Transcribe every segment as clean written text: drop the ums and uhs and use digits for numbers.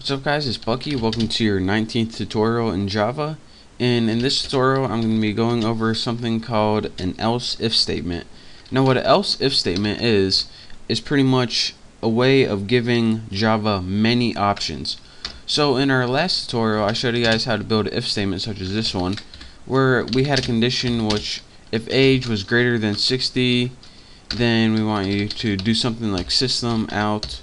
What's up guys, it's Bucky. Welcome to your 19th tutorial in Java. And in this tutorial I'm going to be going over something called an else if statement. Now what an else if statement is pretty much a way of giving Java many options. So in our last tutorial I showed you guys how to build an if statement such as this one, where we had a condition which if age was greater than 60, then we want you to do something like system out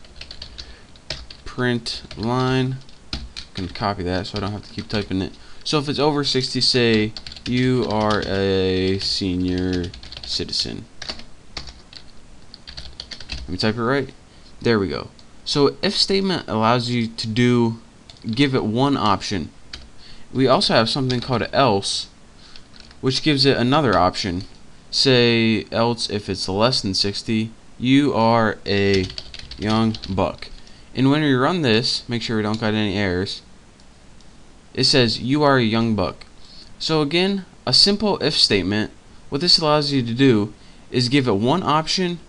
print line. I can copy that so I don't have to keep typing it. So if it's over 60, say you are a senior citizen. Let me type it right. There we go. So if statement allows you to give it one option. We also have something called else, which gives it another option. Say else if it's less than 60, you are a young buck. And when we run this, make sure we don't got any errors. It says you are a young buck. So again, a simple if statement, what this allows you to do is give it one option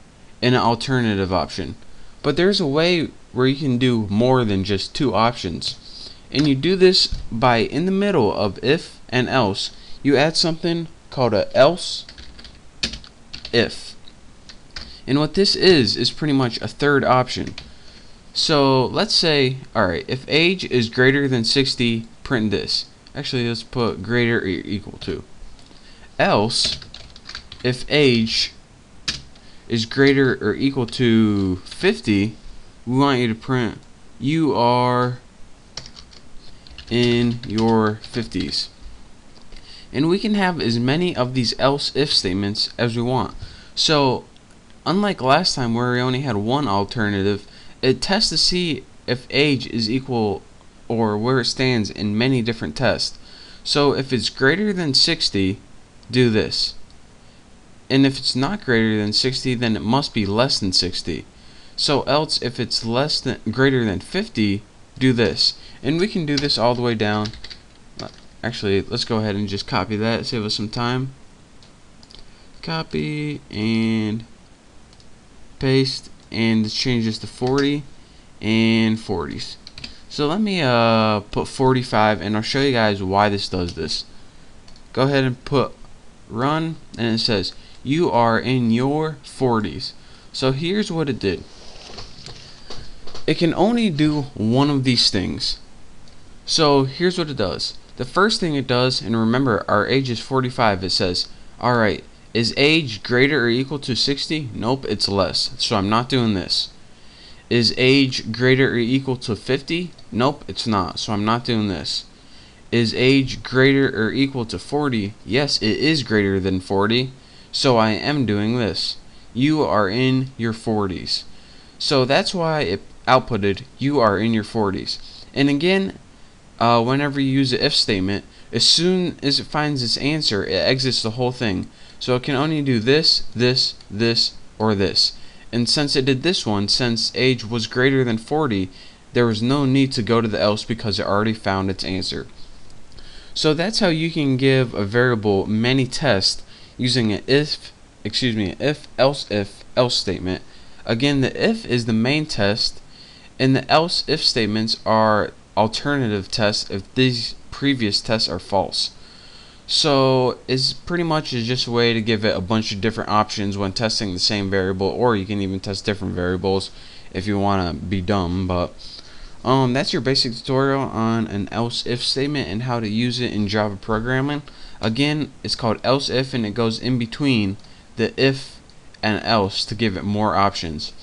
and an alternative option. But there's a way where you can do more than just two options. And you do this by, in the middle of if and else, you add something called a else if. And what this is pretty much a third option. So let's say, alright, if age is greater than 60, print this. Actually, let's put greater or equal to. Else, if age is greater or equal to 50, we want you to print you are in your 50s. And we can have as many of these else if statements as we want. So unlike last time where we only had one alternative, it tests to see if age is equal or where it stands in many different tests. So if it's greater than 60, do this. And if it's not greater than 60, then it must be less than 60. So else if it's greater than 50, do this. And we can do this all the way down. Actually, let's go ahead and just copy that, save us some time. Copy and paste, and let's change this to 40 and 40s. So let me put 45, and I'll show you guys why this does this. Go ahead and put run, and it says you are in your 40s. So here's what it did. It can only do one of these things. So here's what it does. The first thing it does, and remember our age is 45, it says, alright, is age greater or equal to 60? Nope, it's less, so I'm not doing this. Is age greater or equal to 50? Nope, it's not, so I'm not doing this. Is age greater or equal to 40? Yes, it is greater than 40, so I am doing this. You are in your 40s. So that's why it outputted you are in your 40s. And again, whenever you use the if statement, as soon as it finds its answer, it exits the whole thing. So it can only do this, this, this, or this. And since it did this one, since age was greater than 40, there was no need to go to the else because it already found its answer. So that's how you can give a variable many tests using an if else statement. Again, the if is the main test, and the else if statements are alternative tests if these previous tests are false. So it's pretty much just a way to give it a bunch of different options when testing the same variable, or you can even test different variables if you want to be dumb. But that's your basic tutorial on an else if statement and how to use it in Java programming. Again, it's called else if, and it goes in between the if and else to give it more options.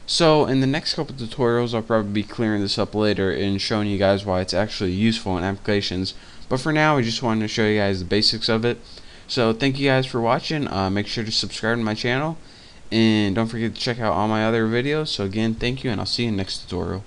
So in the next couple tutorials I'll probably be clearing this up later and showing you guys why it's actually useful in applications. But for now I just wanted to show you guys the basics of it. So thank you guys for watching. Make sure to subscribe to my channel, and don't forget to check out all my other videos. So again, thank you, and I'll see you in the next tutorial.